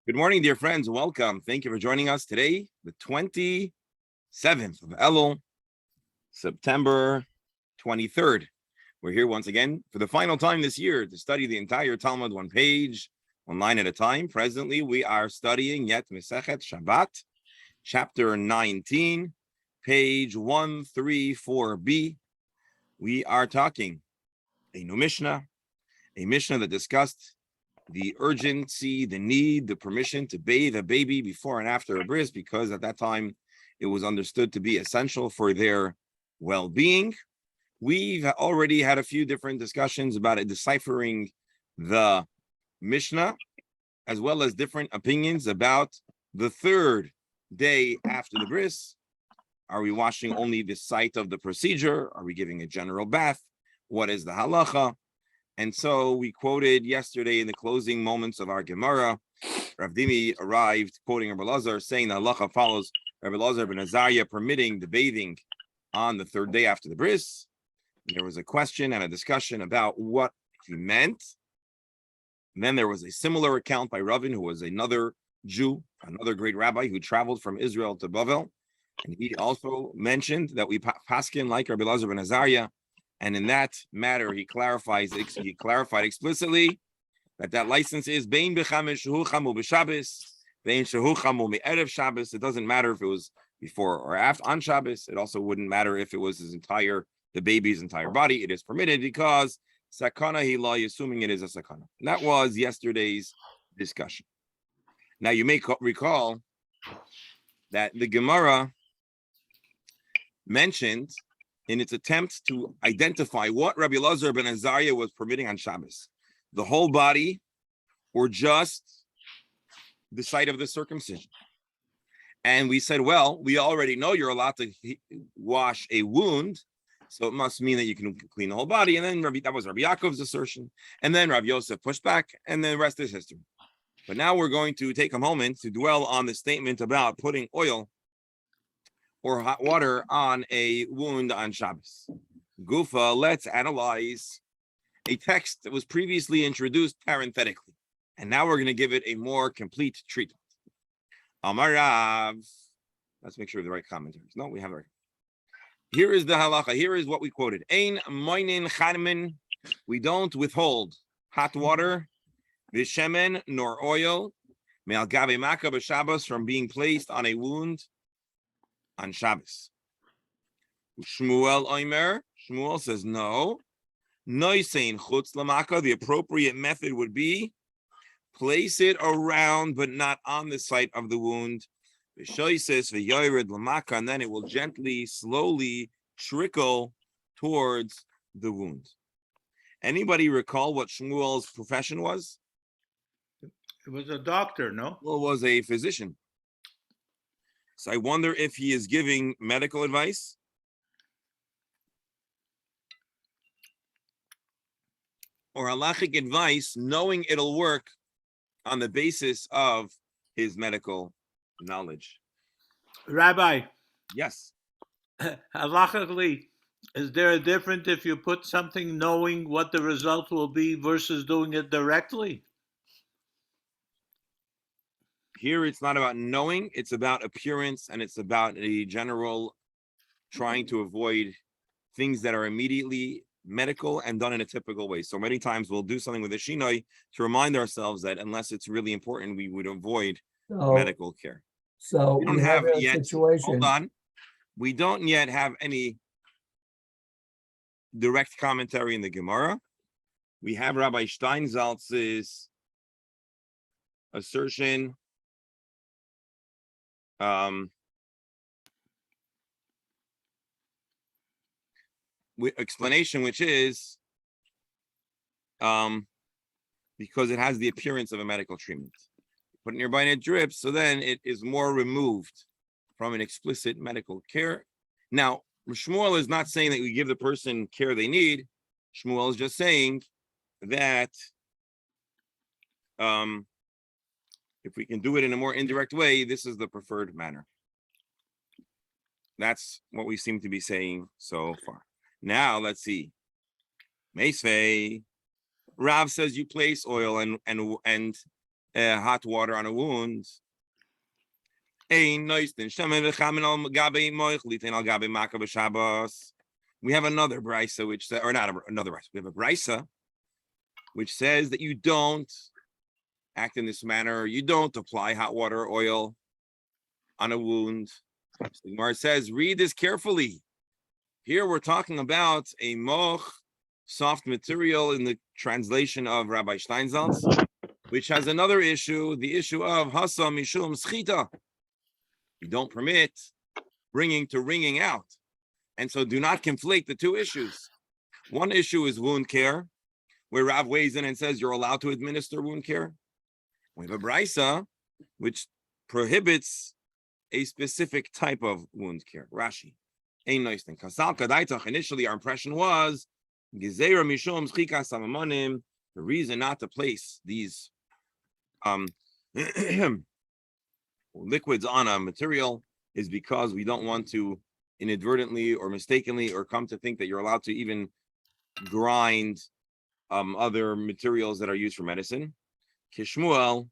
Good morning, dear friends. Welcome. Thank you for joining us today, the 27th of Elul, September 23rd. We're here once again for the final time this year to study the entire Talmud, one page, one line at a time. Presently, we are studying yet Mesechet Shabbat, chapter 19, page 134b. We are talking a new Mishnah, a Mishnah that discussed the urgency, the need, the permission to bathe a baby before and after a bris, because at that time it was understood to be essential for their well-being. We've already had a few different discussions about it, deciphering the Mishnah, as well as different opinions about the third day after the bris. Are we washing only the site of the procedure? Are we giving a general bath? What is the halacha? And so we quoted yesterday in the closing moments of our Gemara, Rav Dimi arrived quoting Rabbi Elazar, saying that halacha follows Rabbi Elazar ben Azariah permitting the bathing on the third day after the bris. There was a question and a discussion about what he meant. And then there was a similar account by Ravin, who was another Jew, another great rabbi who traveled from Israel to Bavel. And he also mentioned that we paskin like Rabbi Elazar ben Azariah. And in that matter, he clarified explicitly that license is bein b'chamesh shehu chamu b'Shabbos, bein shehu chamu me'erev Shabbos. It doesn't matter if it was before or after on Shabbos. It also wouldn't matter if it was the baby's entire body. It is permitted because sakana hilai, assuming it is a sakana. And that was yesterday's discussion. Now you may recall that the Gemara mentioned in its attempt to identify what Rabbi Elazar ben Azariah was permitting on Shabbos, the whole body or just the site of the circumcision. And we said, well, we already know you're allowed to wash a wound, so it must mean that you can clean the whole body. And then that was Rabbi Yaakov's assertion. And then Rabbi Yosef pushed back, and the rest is history. But now we're going to take a moment to dwell on the statement about putting oil or hot water on a wound on Shabbos. Gufa, let's analyze a text that was previously introduced parenthetically, and now we're going to give it a more complete treatment. Amarav, let's make sure we have the right commentaries. No, we have the right. Here is the halacha. Here is what we quoted. Ein moinin charmin, we don't withhold hot water, vishemen nor oil, me'al gabe maka b'Shabbos, from being placed on a wound on Shabbos. Shmuel Omer, Shmuel says no. Noisein chutz lamaka, the appropriate method would be place it around but not on the site of the wound. V'shoises v'yored lamaka, and then it will gently, slowly trickle towards the wound. Anybody recall what Shmuel's profession was? It was a doctor, no? Well, was a physician. So I wonder if he is giving medical advice. Or halachic advice, knowing it'll work on the basis of his medical knowledge. Rabbi. Yes. Halachically, is there a difference if you put something knowing what the result will be versus doing it directly? Here it's not about knowing, it's about appearance, and it's about a general trying to avoid things that are immediately medical and done in a typical way. So many times we'll do something with a shinoi to remind ourselves that unless it's really important, we would avoid medical care. So we don't have yet, situation. Hold on. We don't yet have any direct commentary in the Gemara. We have Rabbi Steinsaltz's assertion explanation, which is because it has the appearance of a medical treatment. Put it nearby and it drips, so then it is more removed from an explicit medical care. Now, Shmuel is not saying that we give the person care they need. Shmuel is just saying that if we can do it in a more indirect way, this is the preferred manner. That's what we seem to be saying so far. Now, let's see. Meisvei, Rav says you place oil and hot water on a wound. We have another brisa which says, or not another brisa. We have a brisa which says that you don't act in this manner. You don't apply hot water or oil on a wound. So the Gemara says, read this carefully. Here we're talking about a moch, soft material in the translation of Rabbi Steinsaltz, which has another issue, the issue of hasa mishum schita. You don't permit bringing to wringing out. And so do not conflate the two issues. One issue is wound care, where Rav weighs in and says you're allowed to administer wound care. We have a brisa, which prohibits a specific type of wound care. Rashi. Initially, our impression was the reason not to place these liquids on a material is because we don't want to inadvertently or mistakenly or come to think that you're allowed to even grind other materials that are used for medicine. Kishmuel,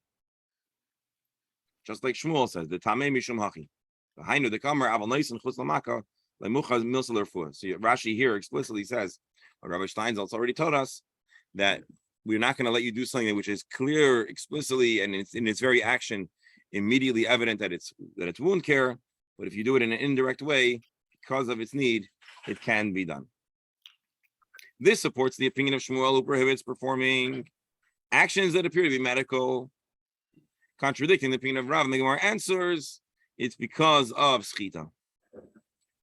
just like Shmuel says, the tamei mishum hachi. The hainu the kamer aval noisin chutz lamaka lemuchaz milsaler fuah. So Rashi here explicitly says, what Rabbi Steinsaltz already told us, that we're not going to let you do something which is clear explicitly and it's in its very action immediately evident that it's wound care, but if you do it in an indirect way because of its need, it can be done. This supports the opinion of Shmuel, who prohibits performing actions that appear to be medical, contradicting the opinion of Rav. And the Gemara answers, it's because of schita.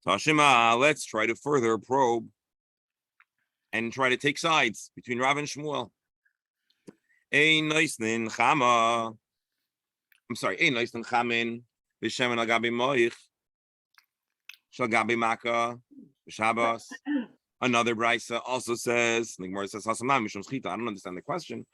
Tashima, let's try to further probe and try to take sides between Rav and Shmuel. Ein noisnin chama. I'm sorry, ein noisnin chamin b'shemen al gabi moich shal gabi maka b'Shabbas. Another brisa also says, the Gemara says, Hasamam mishum schita. I don't understand the question.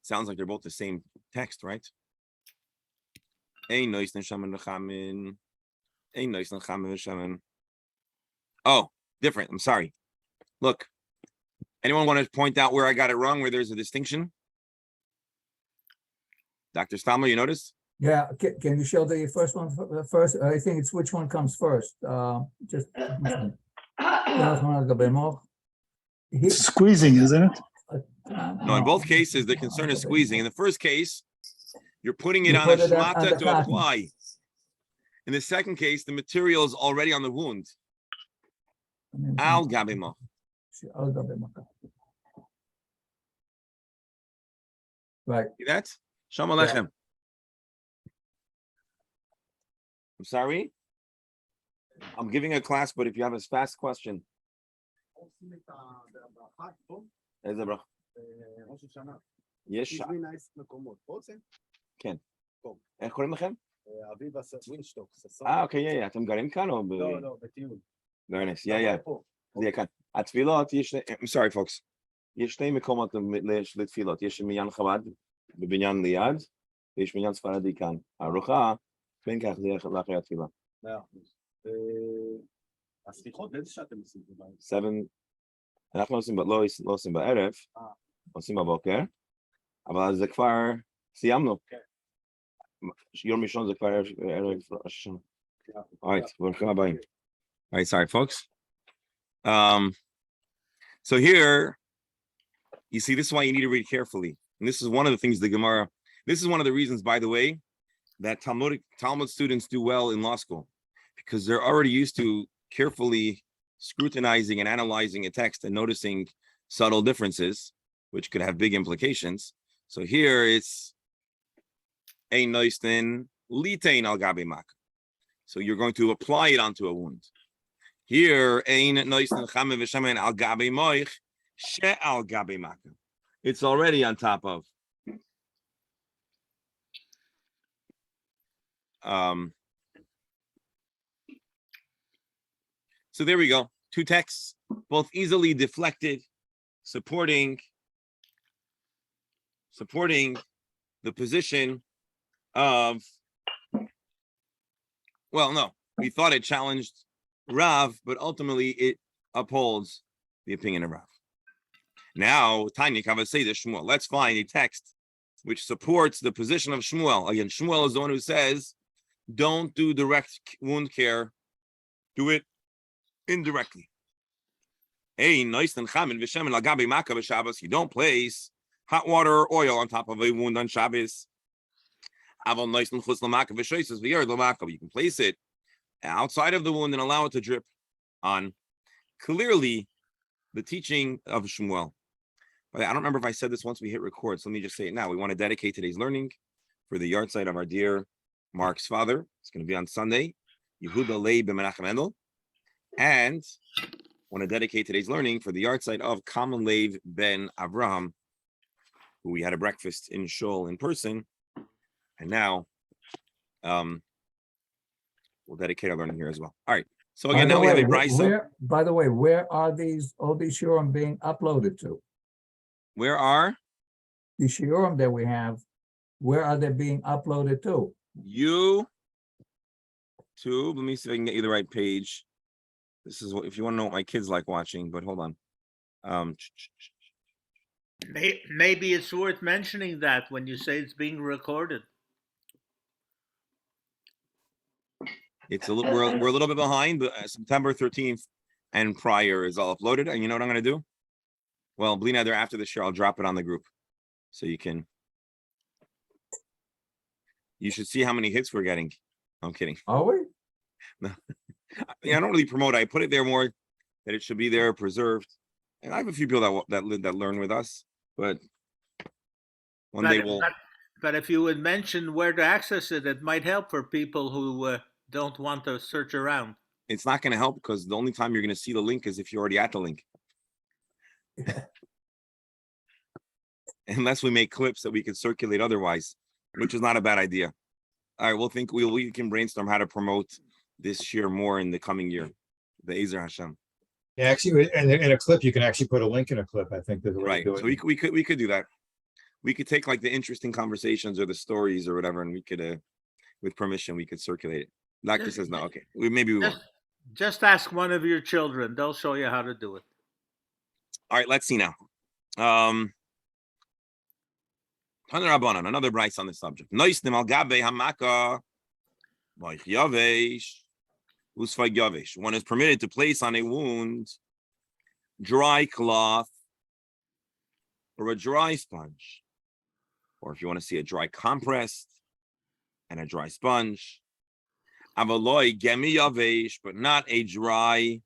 Sounds like they're both the same text, right? Oh, different. I'm sorry. Look, anyone want to point out where I got it wrong, where there's a distinction? Dr. Stamler, you noticed? Yeah, can you show the first one first? I think it's which one comes first. Just squeezing, isn't it? No, in both cases, the concern is squeezing. In the first case, you're putting it on a shmata to apply. In the second case, the material is already on the wound. Al gabima. Right. See that? Shalom Aleichem. I'm sorry. I'm giving a class, but if you have a fast question. איזה ברכה? ראש השנה. יש... הזמין נייס מקומות. רוצה? כן. איך קוראים לכם? אביב ווינשטוק. אוקיי, אתם גרים כאן או ב... לא, בטיול. Very nice, זה יהיה כאן. התפילות, יש... I'm sorry, folks. יש שני מקומות לתפילות. יש מניין חב"ד בבניין ליד, ויש מניין ספרדי כאן. הארוחה, בין כך זה יהיה לאחרי התפילה. 100%. הסליחות, באיזה שעה אתם עושים? 7. אנחנו לא עושים בערב, עושים בבוקר, אבל זה כבר סיימנו. יום ראשון זה כבר ערב ראש השנה. Alright, ברוכים הבאים. Alright, sorry folks. So here, you see, this is why you need to read carefully. And this is one of the things the Gemara, this is one of the reasons, by the way, that Talmud students do well in law school, because they're already used to carefully scrutinizing and analyzing a text and noticing subtle differences, which could have big implications. So here it's ein noisten litein al gabi mak. So you're going to apply it onto a wound. Here ein noisten chame v'shemen al gabi moich she al gabi mak. It's already on top of. So there we go. Two texts, both easily deflected, supporting the position of, well, no, we thought it challenged Rav, but ultimately it upholds the opinion of Rav. Now, Tanya Kavasei the Shmuel. Let's find a text which supports the position of Shmuel. Again, Shmuel is the one who says, don't do direct wound care, do it indirectly. Hey, nice and chamin v'shemin lagabi maka b'Shabbos. You don't place hot water or oil on top of a wound on Shabbos. Aval nice and chutz l'maka v'shoises v'yard l'maka. You can place it outside of the wound and allow it to drip on. Clearly, the teaching of Shmuel. I don't remember if I said this once we hit record, so let me just say it now. We want to dedicate today's learning for the yard site of our dear Mark's father. It's going to be on Sunday, Yehuda Leib ben Menachem Mendel. And want to dedicate today's learning for the yard site of Kamen Leib ben Avraham, who we had a breakfast in Shul in person. And now we'll dedicate our learning here as well. All right. So again, now we have a brisa. By the way, where are all these shiurim being uploaded to? Where are The shiurim that we have, where are they being uploaded to? YouTube? Let me see if I can get you the right page. This is what, if you want to know what my kids like watching, but hold on. Maybe it's worth mentioning that when you say it's being recorded. It's a little, we're a little bit behind, but September 13th and prior is all uploaded. And you know what I'm going to do? Well, Bli Neder, after this year, I'll drop it on the group so you should see how many hits we're getting. I'm kidding. Are we? No. I don't really promote it. I put it there more that it should be there preserved. And I have a few people that learn with us, but one day we'll. But if you would mention where to access it, it might help for people who don't want to search around. It's not going to help because the only time you're going to see the link is if you're already at the link. Unless we make clips that we can circulate otherwise, which is not a bad idea. All right, we can brainstorm how to promote this year more in the coming year. The Ezer Hashem. Yeah, actually, in a clip, you can actually put a link in a clip. I think there's a way Right. to do So it. we could do that. We could take like the interesting conversations or the stories or whatever, and we could, with permission, we could circulate it. Doctor says no. Okay, maybe we won't. Just ask one of your children; they'll show you how to do it. All right, let's see now. Another bright on the subject. One is permitted to place on a wound dry cloth or a dry sponge, or if you want to see a dry compress and a dry sponge. Avaloi gemi yavesh, but not a dry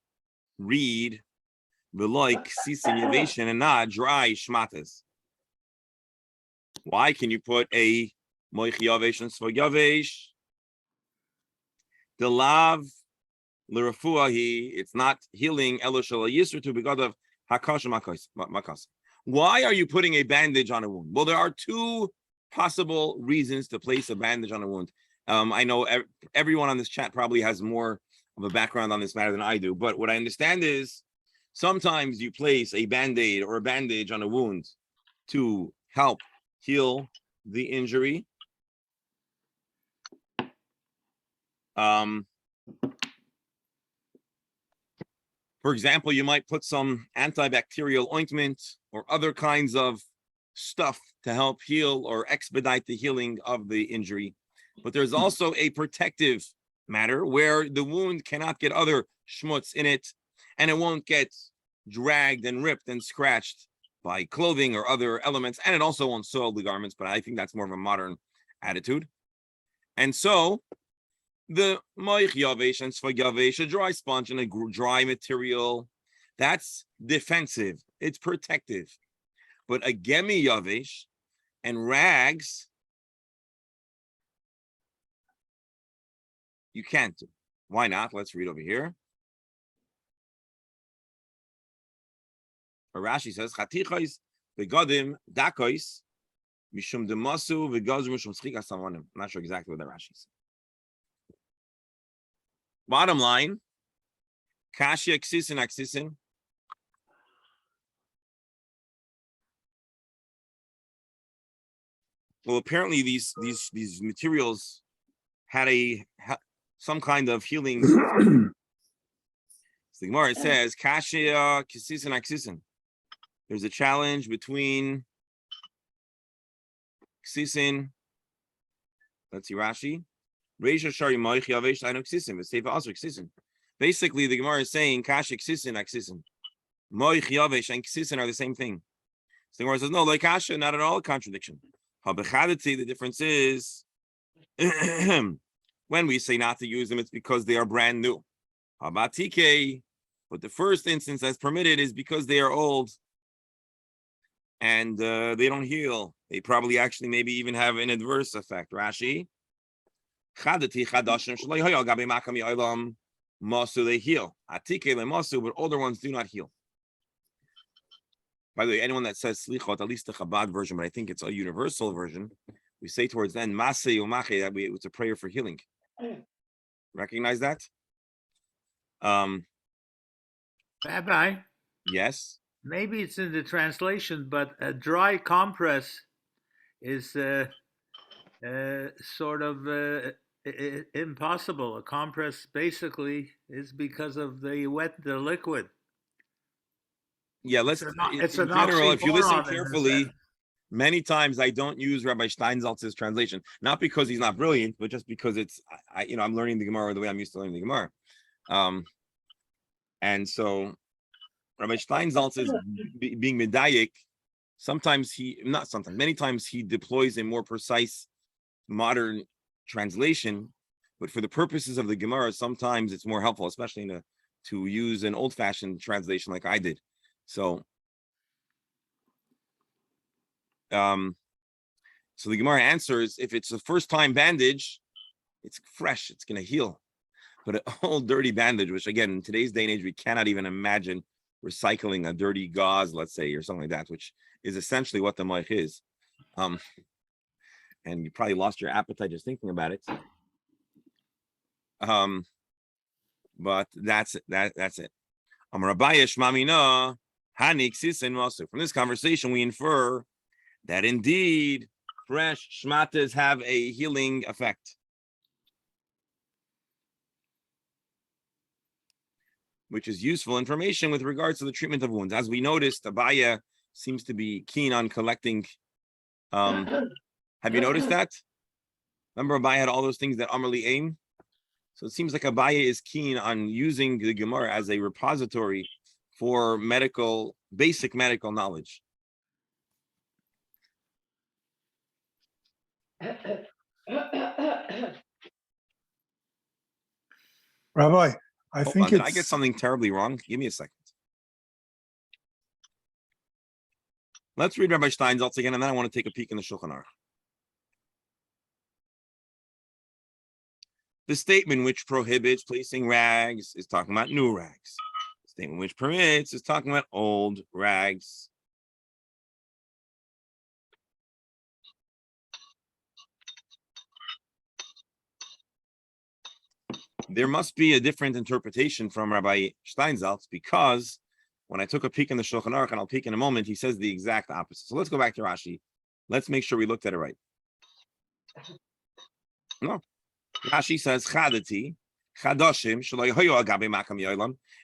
reed. Veloik sisin yavation, and not dry shmatas. Why can you put a moich yavesh and svag yavesh? The lav l'refuahi, it's not healing eloshal yisr to begad of hakash makas. Why are you putting a bandage on a wound? Well, there are two possible reasons to place a bandage on a wound. I know everyone on this chat probably has more of a background on this matter than I do, but what I understand is sometimes you place a band-aid or a bandage on a wound to help heal the injury. For example, you might put some antibacterial ointment or other kinds of stuff to help heal or expedite the healing of the injury. But there's also a protective matter where the wound cannot get other schmutz in it, and it won't get dragged and ripped and scratched by clothing or other elements, and it also won't soil the garments, but I think that's more of a modern attitude. And so the moich yavesh and svag yavesh, a dry sponge and a dry material, that's defensive, it's protective. But a gemi yavesh and rags, you can't do. Why not? Let's read over here. Rashi says, "Chatichos begadim dakois mishum demasu v'gazru mishum schikas savonim." I'm not sure exactly what that Rashi says. Bottom line, kashya ksisin. Well, apparently these materials had some kind of healing. So the Gemara says, Kashia kisisin aksisin. There's a challenge between ksisin. Let's see Rashi. Reisha shari moich yavesh ainu ksisin. V'seifa also ksisin. Basically, the Gemara is saying Kashia ksisin aksisin. Moich yavesh and ksisin are the same thing. So the Gemara says, no, like Kashia, not at all a contradiction. The difference is when we say not to use them, it's because they are brand new. But the first instance that's permitted is because they are old and they don't heal. They probably actually maybe even have an adverse effect. Rashi. Masu, they heal. But older ones do not heal. By the way, anyone that says slichot, at least the Chabad version, but I think it's a universal version, we say towards the end, maseh umache, that it's a prayer for healing. Recognize that? Rabbi, Yes. maybe it's in the translation, but a dry compress is sort of impossible. A compress basically is because of the liquid. Yeah, let's. It's in an general, if you listen oxymoron in a carefully, sense. many times I don't use Rabbi Steinsaltz's translation, not because he's not brilliant, but just because it's, I'm learning the Gemara the way I'm used to learning the Gemara. And so Rabbi Steinsaltz is being medayik. Many times he deploys a more precise modern translation, but for the purposes of the Gemara, sometimes it's more helpful, especially to use an old-fashioned translation like I did. So the Gemara answers, if it's a first-time bandage, it's fresh, it's going to heal. But an old, dirty bandage, which again, in today's day and age, we cannot even imagine recycling a dirty gauze, let's say, or something like that, which is essentially what the moich is. And you probably lost your appetite just thinking about it. But that's it. That's it. From this conversation, we infer that indeed fresh shmatas have a healing effect, which is useful information with regards to the treatment of wounds. As we noticed, Abaya seems to be keen on collecting. Have you noticed that? Remember, Abaya had all those things that Amarli aim. So it seems like Abaya is keen on using the Gemara as a repository for basic medical knowledge. Rabbi, I Hold think on, did I get something terribly wrong? Give me a second. Let's read Rabbi Steinsaltz again, and then I want to take a peek in the Shulchan Aruch. The statement which prohibits placing rags is talking about new rags. The statement which permits is talking about old rags. There must be a different interpretation from Rabbi Steinsaltz, because when I took a peek in the Shulchan Aruch, and I'll peek in a moment, he says the exact opposite. So let's go back to Rashi. Let's make sure we looked at it right. No. Rashi says, Chadati, Chadoshim,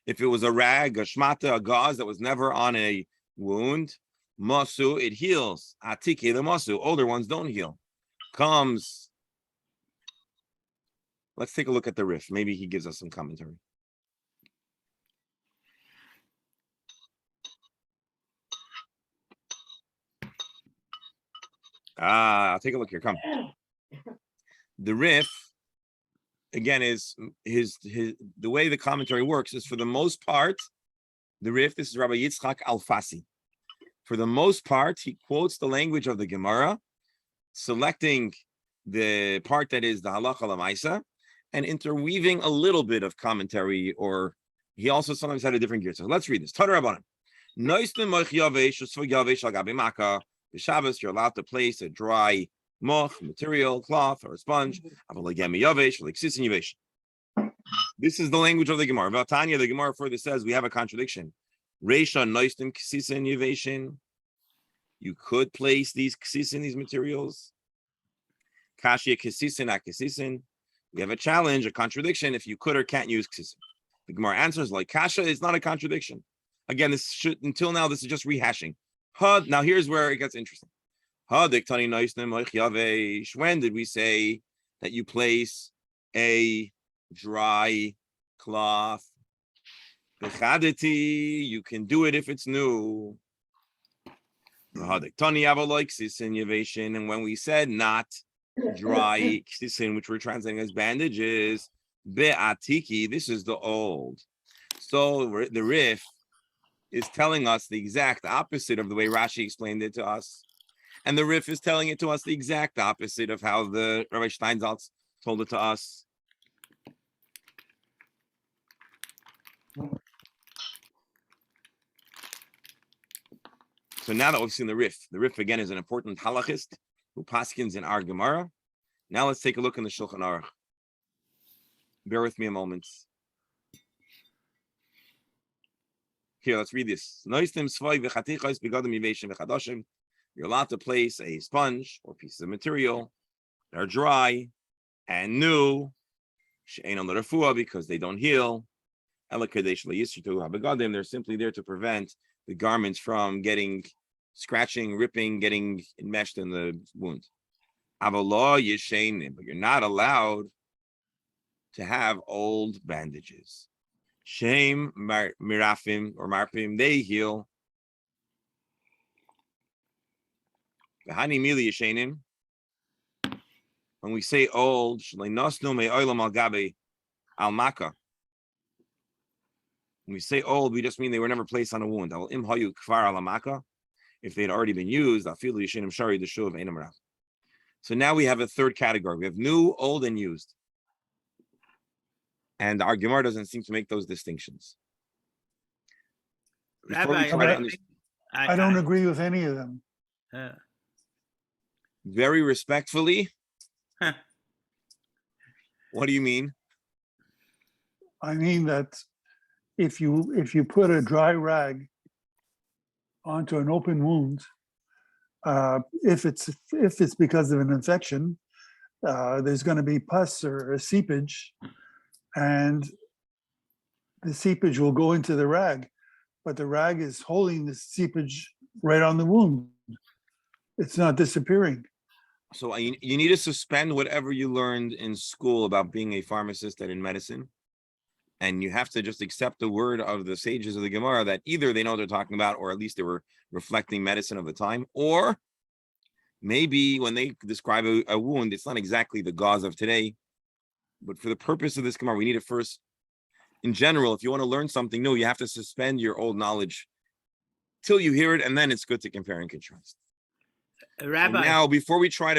if it was a rag, a shmata, a gauze that was never on a wound, Masu, it heals. Atike the Masu, older ones don't heal. Let's take a look at the Rif. Maybe he gives us some commentary. I'll take a look here. Come. The Rif, again, is the way the commentary works is, for the most part, the Rif, this is Rabbi Yitzchak Alfasi. For the most part, he quotes the language of the Gemara, selecting the part that is the halacha lamaisa, and interweaving a little bit of commentary, or he also sometimes had a different gear. So let's read this. Tadar Rabbanan. The Shabbos, you're allowed to place a dry moch, material, cloth, or a sponge. This is the language of the Gemara. Vatanya, the Gemara further says we have a contradiction. Reisha noistim ksisin yiveshin. You could place these ksisin, these materials. Kashia kisisin akisisin. We have a challenge, a contradiction, if you could or can't use ksisim. The Gemara answers like kasha is not a contradiction. Again, this should, until now, this is just rehashing. Now here's where it gets interesting. When did we say that you place a dry cloth? You can do it if it's new. And when we said not dry, which we're translating as bandages, be'atiki, this is the old. So the Rif is telling us the exact opposite of the way Rashi explained it to us. And the Rif is telling it to us the exact opposite of how the Rabbi Steinsaltz told it to us. So now that we've seen the Rif again is an important halachist who paskins in our Gemara. Now let's take a look in the Shulchan Aruch. Bear with me a moment. Here, let's read this. You're allowed to place a sponge or pieces of material that are dry and new, because they don't heal. They're simply there to prevent the garments from getting scratching, ripping, getting enmeshed in the wound. But you're not allowed to have old bandages. Shame mirafim or marpim, they heal. When we say old, when we say old, we just mean they were never placed on a wound. If they had already been used, so now we have a third category. We have new, old, and used. And our Gemara doesn't seem to make those distinctions. Rabbi, I don't agree with any of them. Very respectfully. What do you mean? I mean that if you put a dry rag onto an open wound, if it's because of an infection, there's going to be pus or a seepage, and the seepage will go into the rag, but the rag is holding the seepage right on the wound. It's not disappearing. So you need to suspend whatever you learned in school about being a pharmacist and in medicine. And you have to just accept the word of the sages of the Gemara that either they know what they're talking about, or at least they were reflecting medicine of the time, or maybe when they describe a wound, it's not exactly the gauze of today. But for the purpose of this Gemara, we need to first, in general, if you want to learn something new, you have to suspend your old knowledge till you hear it, and then it's good to compare and contrast. Rabbi, so now, before we try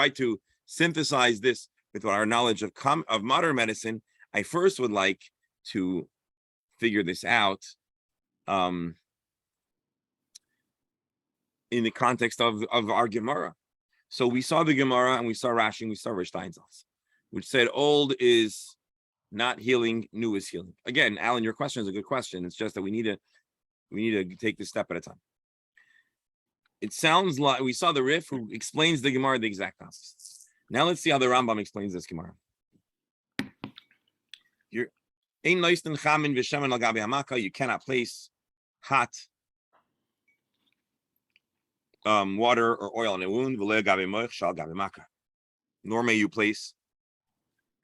to synthesize this with our knowledge of modern medicine, I first would like to figure this out in the context of our Gemara. So we saw the Gemara and we saw Rashi and we saw Rish Steinsaltz, which said old is not healing, new is healing. Again, Alan, your question is a good question. It's just that we need to take this step at a time. It sounds like we saw the Rif who explains the Gemara the exact opposite. Now let's see how the Rambam explains this Gemara. You cannot place hot water or oil on a wound, nor may you place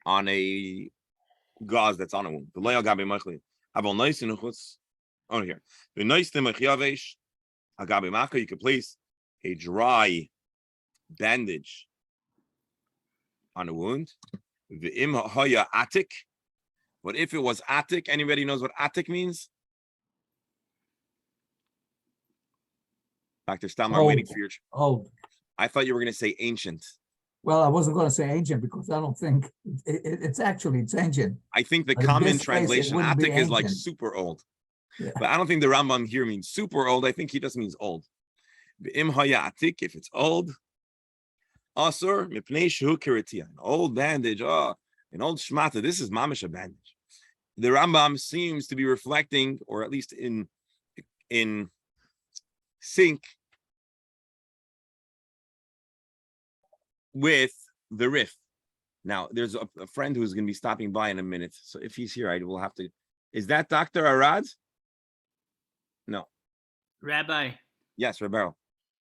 on a gauze that's on a wound. Oh, here. You can place a dry bandage on a wound. But if it was atik, anybody knows what atik means? Dr. Stammer, I'm waiting for your... Old. I thought you were going to say ancient. Well, I wasn't going to say ancient because I don't think it's ancient. I think the But in common this case, it translation, wouldn't be atik, is like ancient. super old. Yeah. But I don't think the Rambam here means super old. I think he just means old. Im haya atik, if it's old, asur mipnei shehu kiratia, an old bandage, an old shmata. This is mamish a bandage. The Rambam seems to be reflecting, or at least in sync with the Rif. Now, there's a friend who's going to be stopping by in a minute. So if he's here, I will have to. Is that Dr. Arad? No. Rabbi, Yes, Rebero.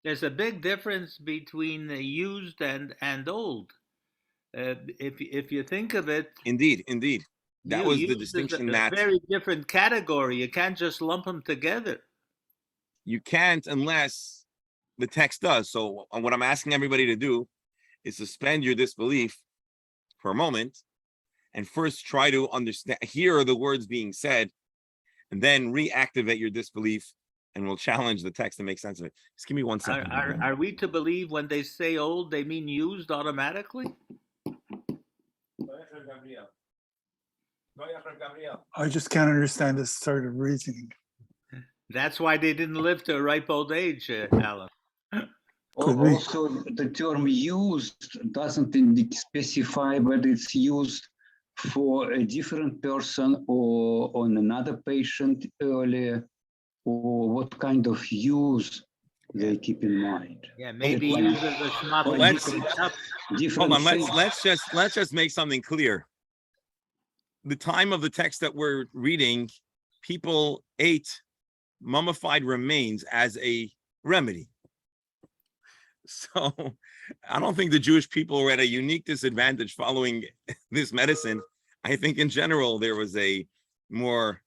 there's a big difference between the used and old. If you think of it, Indeed. That was the used is distinction a that very different category. You can't just lump them together. you can't unless the text does. So what I'm asking everybody to do is suspend your disbelief for a moment and first try to understand, hear the words being said, and then reactivate your disbelief, and we'll challenge the text and make sense of it. Just give me 1 second. Are we to believe when they say old, they mean used automatically? I just can't understand this sort of reasoning. That's why they didn't live to a ripe old age, Alan. Could be. Also, the term used doesn't specify whether it's used for a different person or on another patient earlier, or what kind of use they keep in mind. Yeah, maybe Like- used as a schmata. Well, let's- Different Hold on, things. let's just make something clear. The time of the text that we're reading, people ate mummified remains as a remedy. So I don't think the Jewish people were at a unique disadvantage following this medicine. I think in general there was a more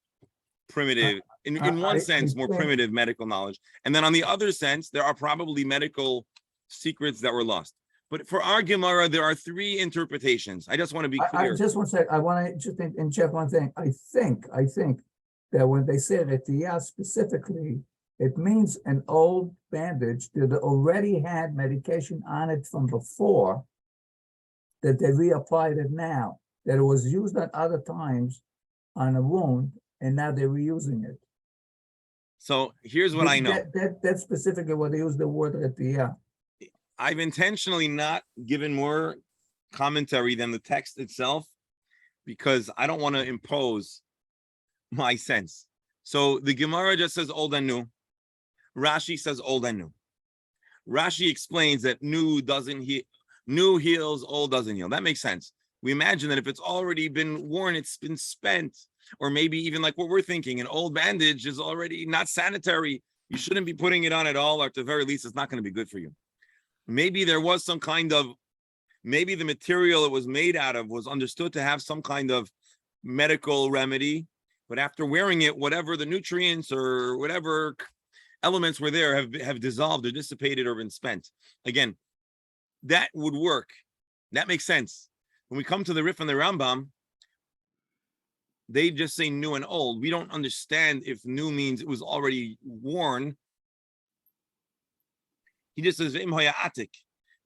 primitive, in one I sense, more think- primitive medical knowledge. And then on the other sense, there are probably medical secrets that were lost. But for our Gemara, there are 3 interpretations. I just want to be I clear. just want to say, I want to just inject one thing. I think that when they say that the specifically, it means an old bandage that already had medication on it from before, that they reapplied it now, that it was used at other times on a wound, and now they're reusing it. So here's what I know. That's specifically what they use the word retia. I've intentionally not given more commentary than the text itself because I don't want to impose my sense. So the Gemara just says old and new. Rashi says old and new. Rashi explains that new doesn't heal, new heals, old doesn't heal. That makes sense. We imagine that if it's already been worn, it's been spent, or maybe even like what we're thinking, an old bandage is already not sanitary. You shouldn't be putting it on at all, or at the very least, it's not going to be good for you. Maybe there was some kind of, maybe the material it was made out of was understood to have some kind of medical remedy, but after wearing it, whatever the nutrients or whatever elements were there have dissolved or dissipated or been spent. Again, that would work. That makes sense. When we come to the Rif and the Rambam, they just say new and old. We don't understand if new means it was already worn. He just says,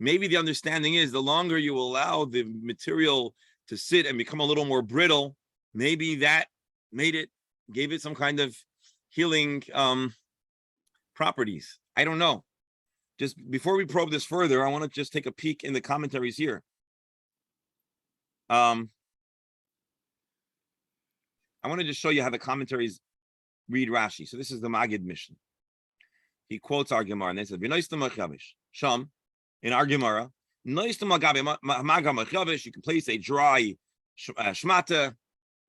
maybe the understanding is the longer you allow the material to sit and become a little more brittle, maybe that gave it some kind of healing properties. I don't know. Just before we probe this further, I want to just take a peek in the commentaries here. I want to just show you how the commentaries read Rashi. So this is the Magid Mishnah. He quotes our Gemara and they said, Sham, in our Gemara, you can place a dry shmata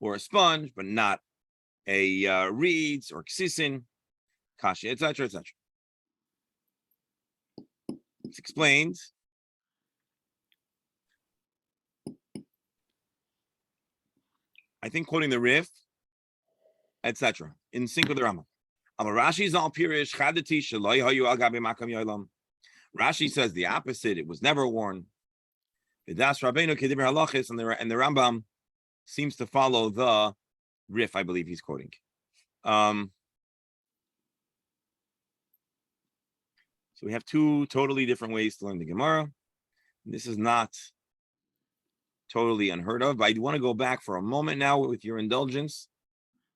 or a sponge, but not a reeds or ksisin, kashi, etc., etc. It's explained. I think quoting the Rif, etc. in sync with the Rambam. Rashi says the opposite. It was never worn. And the Rambam seems to follow the Rif, I believe he's quoting. So we have 2 totally different ways to learn the Gemara. This is not totally unheard of, but I want to go back for a moment now with your indulgence.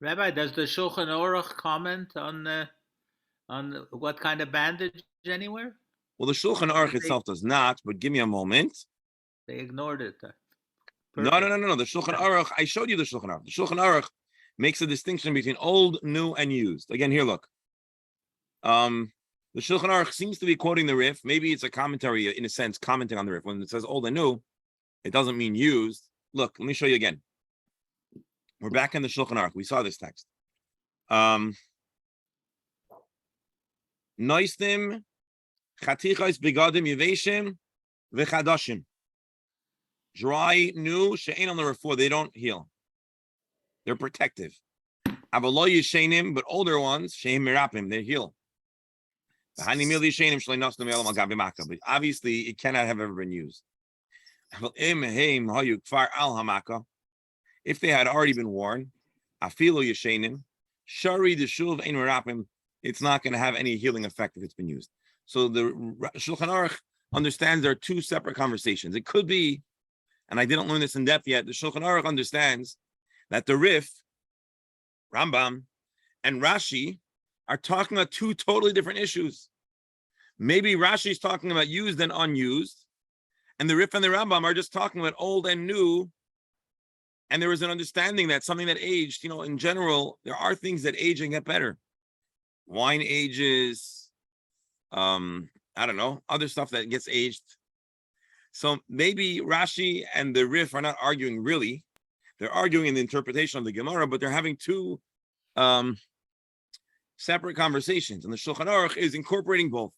Rabbi, does the Shulchan Aruch comment on what kind of bandage anywhere? Well, the Shulchan Aruch itself does not, but give me a moment. They ignored it. No. The Shulchan Aruch, I showed you the Shulchan Aruch. The Shulchan Aruch makes a distinction between old, new, and used. Again, here, look. The Shulchan Aruch seems to be quoting the Rif. Maybe it's a commentary, in a sense, commenting on the Rif. When it says old and new, it doesn't mean used. Look, let me show you again. We're back in the Shulchan Aruch. We saw this text. Noistim chatichos begadim yeveshim v'chadashim. Dry, new, she'ein on the refor. They don't heal. They're protective. Avalo yishenim, but older ones, she'ein mirapim, they heal. But obviously, it cannot have ever been used. If they had already been worn, afilo yishenim, shari deshuv ein mirapim, it's not going to have any healing effect if it's been used. So the Shulchan Aruch understands there are two separate conversations. It could be, and I didn't learn this in depth yet, the Shulchan Aruch understands that the Rif, Rambam, and Rashi are talking about two totally different issues. Maybe Rashi is talking about used and unused, and the Rif and the Rambam are just talking about old and new. And there is an understanding that something that aged, in general, there are things that age and get better. Wine ages, I don't know, other stuff that gets aged. So maybe Rashi and the Rif are not arguing really. They're arguing in the interpretation of the Gemara, but they're having two separate conversations. And the Shulchan Aruch is incorporating both.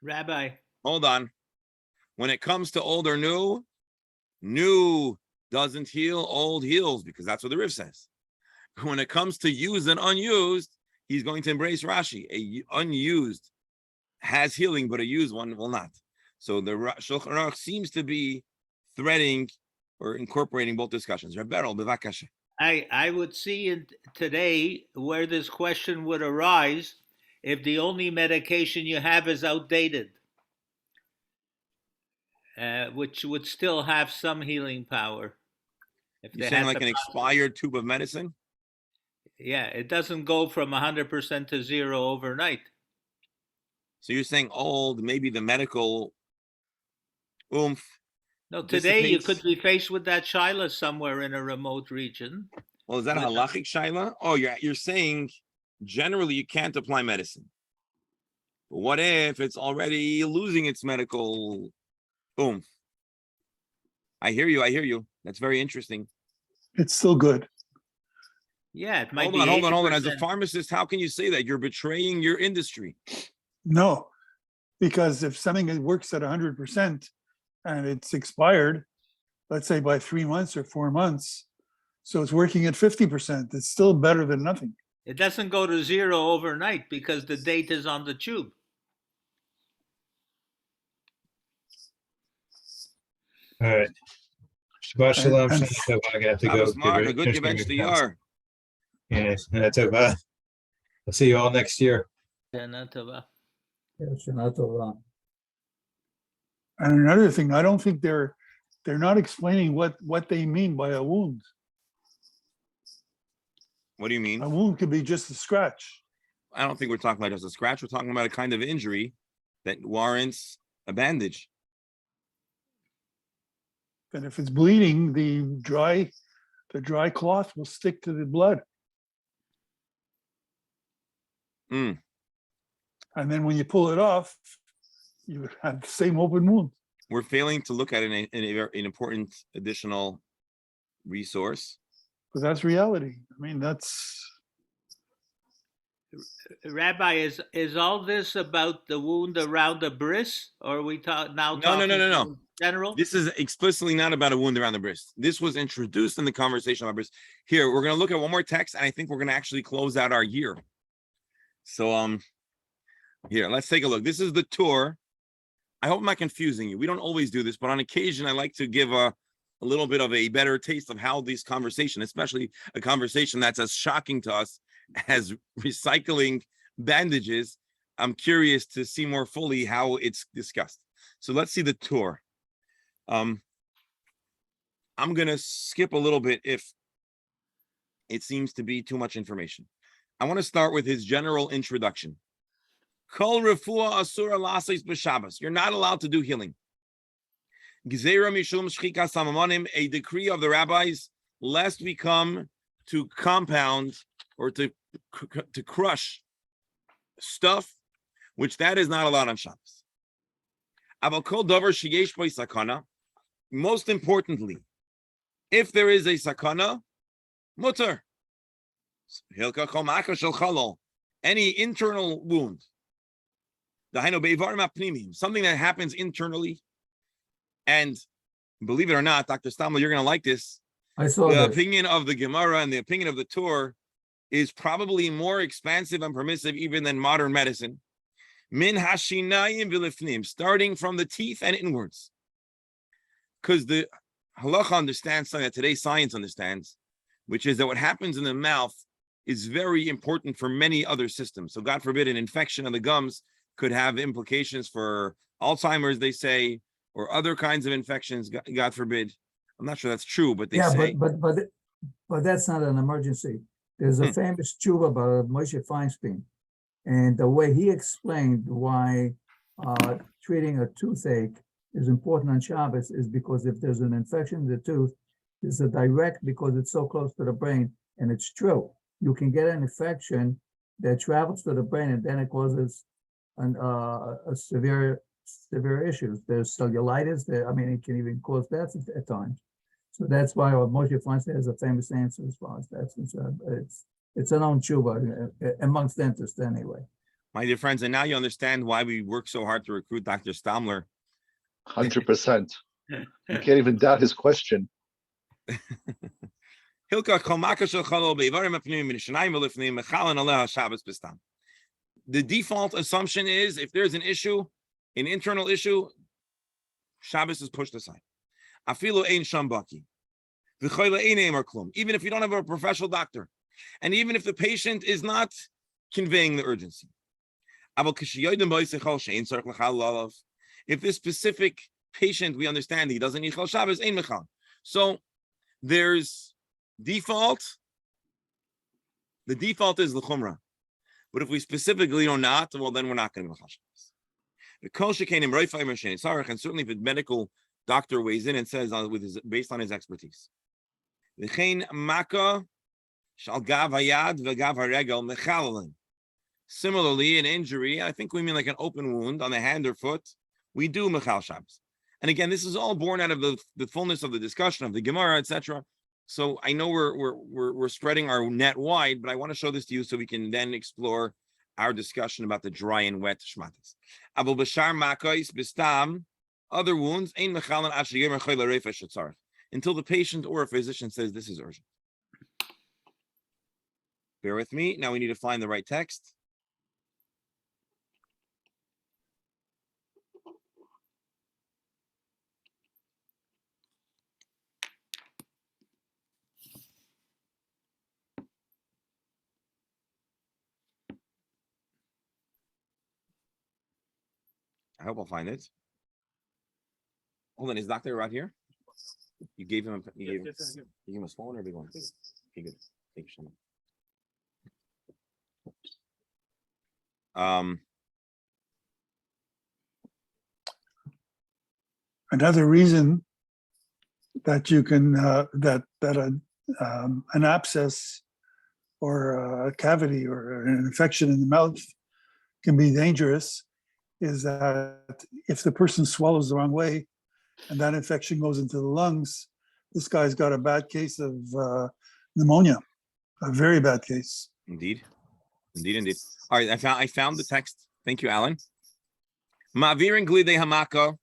Rabbi. Hold on. When it comes to old or new, new doesn't heal, old heals, because that's what the Rif says. When it comes to used and unused, he's going to embrace Rashi. A unused has healing, but a used one will not. So the Shulchan Aruch seems to be threading or incorporating both discussions. Rebberal, bevakasha. I would see today where this question would arise if the only medication you have is outdated, which would still have some healing power. If You're saying like an expired tube of medicine? Yeah, it doesn't go from 100% to zero overnight. So you're saying old, maybe the medical oomph. No, today you dissipates. could be faced with that shaila somewhere in a remote region. Well, is that a halachic shaila? Oh, you're saying generally you can't apply medicine. But what if it's already losing its medical oomph? I hear you. That's very interesting. It's still good. Yeah, it might Hold be. on. As a pharmacist, how can you say that? You're betraying your industry. No, because if something works at 100% and it's expired, let's say by 3 months or 4 months, so it's working at 50%, it's still better than nothing. It doesn't go to zero overnight because the date is on the tube. All right. Shabbat shalom. And- Shabbat I'm gonna have to That go. was smart. A finish good doing gebench the your accounts. yar. Yes, that's over. I'll see you all next year. Shana Tova. And another thing, I don't think they're not explaining what they mean by a wound. What do you mean? A wound could be just a scratch. I don't think we're talking about just a scratch. We're talking about a kind of injury that warrants a bandage. And if it's bleeding, the dry cloth will stick to the blood. Mm. And then when you pull it off, you would have the same open wound. We're failing to look at an important additional resource. But that's reality. I mean, that's Rabbi, is all this about the wound around the bris, or are we talking now? No. In general. This is explicitly not about a wound around the wrist. This was introduced in the conversation about wrist. Here, we're going to look at one more text, and I think we're going to actually close out our year. So, here, let's take a look. This is the tour. I hope I'm not confusing you. We don't always do this, but on occasion, I like to give a little bit of a better taste of how this conversation, especially a conversation that's as shocking to us as recycling bandages. I'm curious to see more fully how it's discussed. So let's see the tour. I'm going to skip a little bit if it seems to be too much information. I want to start with his general introduction. Kol refuah asura l'asais b'Shabbos. You're not allowed to do healing. Gzeira mishum shchikas hamamonim, a decree of the rabbis, lest we come to compound or to crush stuff, which that is not allowed on Shabbos. Aval kol davar sheyesh bo sakana. most importantly, if there is a sakana, mutter. Any internal wound, something that happens internally, and believe it or not, Dr. Stamler, you're going to like this. I saw The that. opinion of the Gemara and the opinion of the Torah is probably more expansive and permissive even than modern medicine. Min hashinayim v'lifnim, starting from the teeth and inwards. Because the halacha understands something that today's science understands, which is that what happens in the mouth is very important for many other systems. So God forbid an infection of the gums could have implications for Alzheimer's, they say, or other kinds of infections, God forbid. I'm not sure that's true, but they say. But that's not an emergency. There's a famous tshuva by Moshe Feinstein, and the way he explained why treating a toothache is important on Shabbos is because if there's an infection in the tooth, there's a direct, because it's so close to the brain, and it's true. You can get an infection that travels to the brain, and then it causes a severe issues. There's cellulitis. It can even cause death at times. So that's why Moshe Feinstein has a famous answer as far as that's concerned. It's an own tshuva amongst dentists anyway. My dear friends, and now you understand why we work so hard to recruit Dr. Stamler. 100%. You can't even doubt his question. The default assumption is if there's an issue, an internal issue, Shabbos is pushed aside. Even if you don't have a professional doctor, and even if the patient is not conveying the urgency. If this specific patient, we understand he doesn't need Chol Shabbos, ein mechal. So there's default. The default is the Chumrah. But if we specifically are not, well, then we're not going to be Chol Shabbos. And certainly if a medical doctor weighs in and says based on his expertise. Similarly, an injury, I think we mean like an open wound on the hand or foot, we do Mechal Shabbos. And again, this is all born out of the fullness of the discussion of the Gemara, etc. So I know we're spreading our net wide, but I want to show this to you so we can then explore our discussion about the dry and wet shmatas. Abul Bashar Makais Bistam, other wounds, Ein Mechalan Ashigim Choyla Refa Shetzarech, until the patient or a physician says this is urgent. Bear with me. Now we need to find the right text. I hope I'll find it. Hold on, is Doctor right here? You gave him his phone or a big one? Okay, good. Thank you so much. Another reason that you can an abscess or a cavity or an infection in the mouth can be dangerous is that if the person swallows the wrong way and that infection goes into the lungs, this guy's got a bad case of pneumonia, a very bad case. Indeed. All right, I found the text. Thank you, Alan. Ma'avirin glidei hamaka.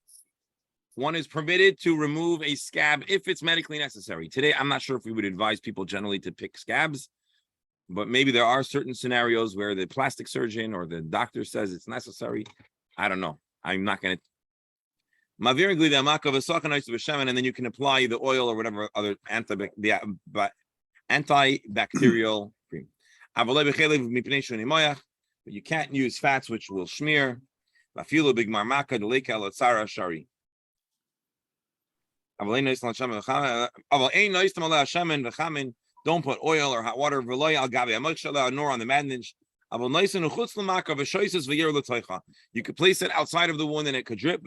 One is permitted to remove a scab if it's medically necessary. Today, I'm not sure if we would advise people generally to pick scabs, but maybe there are certain scenarios where the plastic surgeon or the doctor says it's necessary. I don't know. I'm not going to. Ma'avirin glidei hamaka v'sachanais v'shemen, and then you can apply the oil or whatever other antibacterial cream. But you can't use fats which will smear. Don't put oil or hot water nor on the bandage. You could place it outside of the wound and it could drip.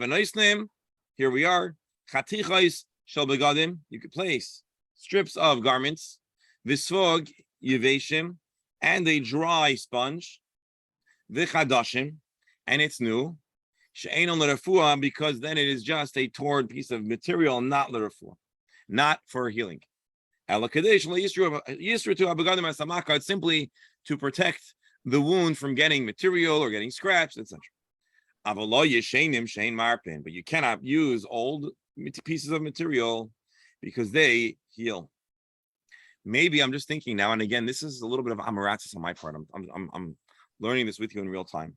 Here we are. You could place strips of garments, visvog yeveshim, and a dry sponge, vichadashim, and it's new, She'enon l'refuah, because then it is just a torn piece of material, not l'refuah, not for healing. It's simply to protect the wound from getting material or getting scratched, etc. But you cannot use old pieces of material because they heal. Maybe I'm just thinking now, and again, this is a little bit of amaratis on my part. I'm learning this with you in real time.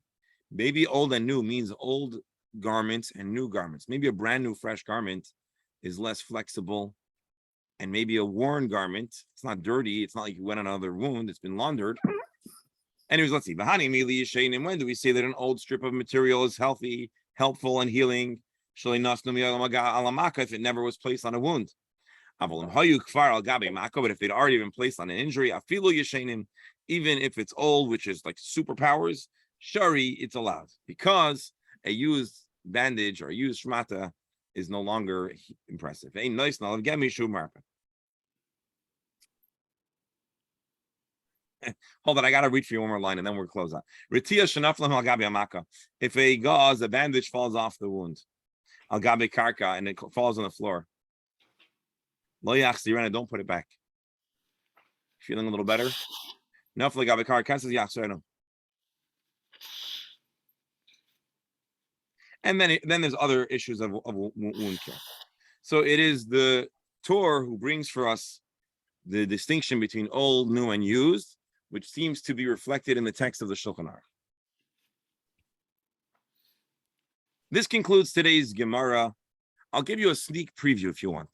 Maybe old and new means old garments and new garments. Maybe a brand new, fresh garment is less flexible, and maybe a worn garment, it's not dirty. It's not like you went on another wound. It's been laundered. Anyways, let's see. And when do we say that an old strip of material is healthy, helpful, and healing? If it never was placed on a wound. But if they'd already been placed on an injury, even if it's old, which is like superpowers, shari, it's allowed, because a used bandage or a used shmata is no longer impressive. Hold on, I gotta read for you one more line and then we'll close out. If a gauze, a bandage falls off the wound, al gabi karka, and it falls on the floor, don't put it back. Feeling a little better? And then there's other issues of wound care. So it is the Torah who brings for us the distinction between old, new, and used, which seems to be reflected in the text of the Shulchan Aruch. This concludes today's Gemara. I'll give you a sneak preview if you want.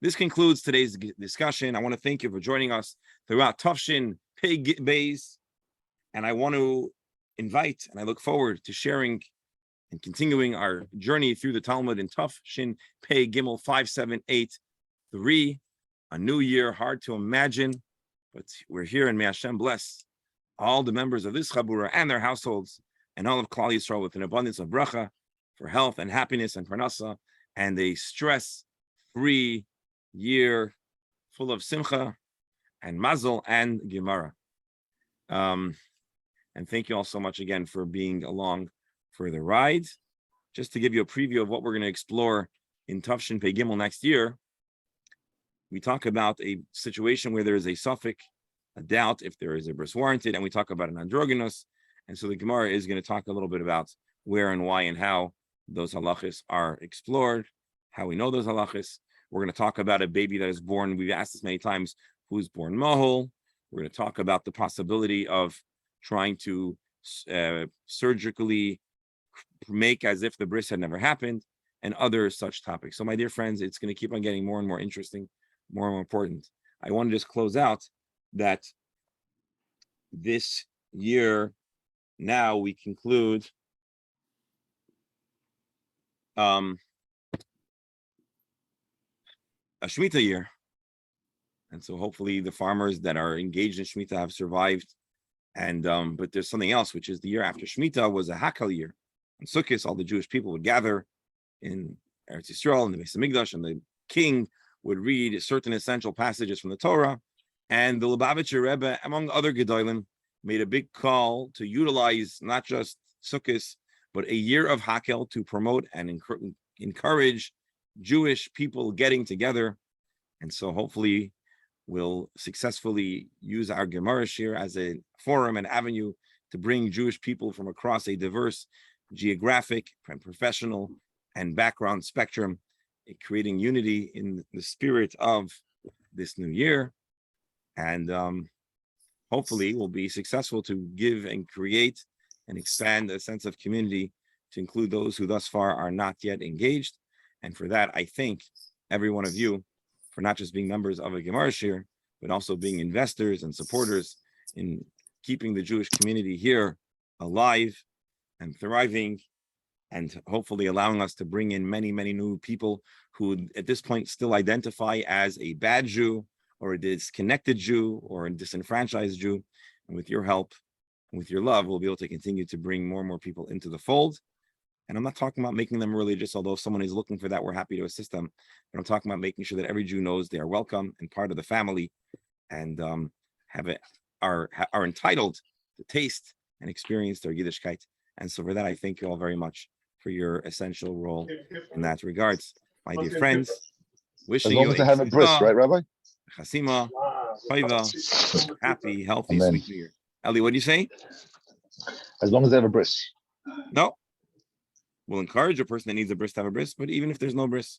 This concludes today's discussion. I want to thank you for joining us throughout Tafshin Pei Beis, and I want to invite, and I look forward to sharing and continuing our journey through the Talmud in Tafshin Pei Gimel 5783. A new year, hard to imagine, but we're here, and may Hashem bless all the members of this Chabura and their households, and all of Klal Yisrael with an abundance of bracha for health and happiness and parnasa, and a stress-free year full of simcha and mazel and gemara. And thank you all so much again for being along for the ride. Just to give you a preview of what we're going to explore in Tafshin Pei Gimel next year, we talk about a situation where there is a suffix, a doubt if there is a bris warranted, and we talk about an androgynous. And so the Gemara is going to talk a little bit about where and why and how those halachas are explored, how we know those halachas. We're going to talk about a baby that is born, we've asked this many times, who's born mohol. We're going to talk about the possibility of trying to surgically make as if the bris had never happened, and other such topics. So my dear friends, it's going to keep on getting more and more interesting, more and more important. I want to just close out that this year, now we conclude a Shemitah year. And so hopefully the farmers that are engaged in Shemitah have survived. And but there's something else, which is the year after Shemitah was a Hakel year. On Sukkot, all the Jewish people would gather in Eretz Yisrael, in the Beis Hamikdash, and the king would read certain essential passages from the Torah. And the Lubavitcher Rebbe, among other Gedolim, made a big call to utilize not just Sukkot, but a year of Hakel to promote and encourage Jewish people getting together. And so hopefully we'll successfully use our Gemara Shir as a forum and avenue to bring Jewish people from across a diverse geographic and professional and background spectrum, creating unity in the spirit of this new year. And hopefully we'll be successful to give and create and expand a sense of community to include those who thus far are not yet engaged. And for that, I thank every one of you for not just being members of a Gemara Shir, but also being investors and supporters in keeping the Jewish community here alive and thriving, and hopefully allowing us to bring in many, many new people who at this point still identify as a bad Jew or a disconnected Jew or a disenfranchised Jew. And with your help and with your love, we'll be able to continue to bring more and more people into the fold. And I'm not talking about making them religious, although if someone is looking for that, we're happy to assist them. But I'm talking about making sure that every Jew knows they are welcome and part of the family, and are entitled to taste and experience their Yiddishkeit. And so for that, I thank you all very much for for your essential role in that regards. My dear friends, As wishing long you as they have a bris, right, Rabbi? Chasima, Toiva, happy, healthy, Amen. sweet New Year. Eli, what do you say? As long as they have a bris. No. We'll encourage a person that needs a bris to have a bris, but even if there's no bris,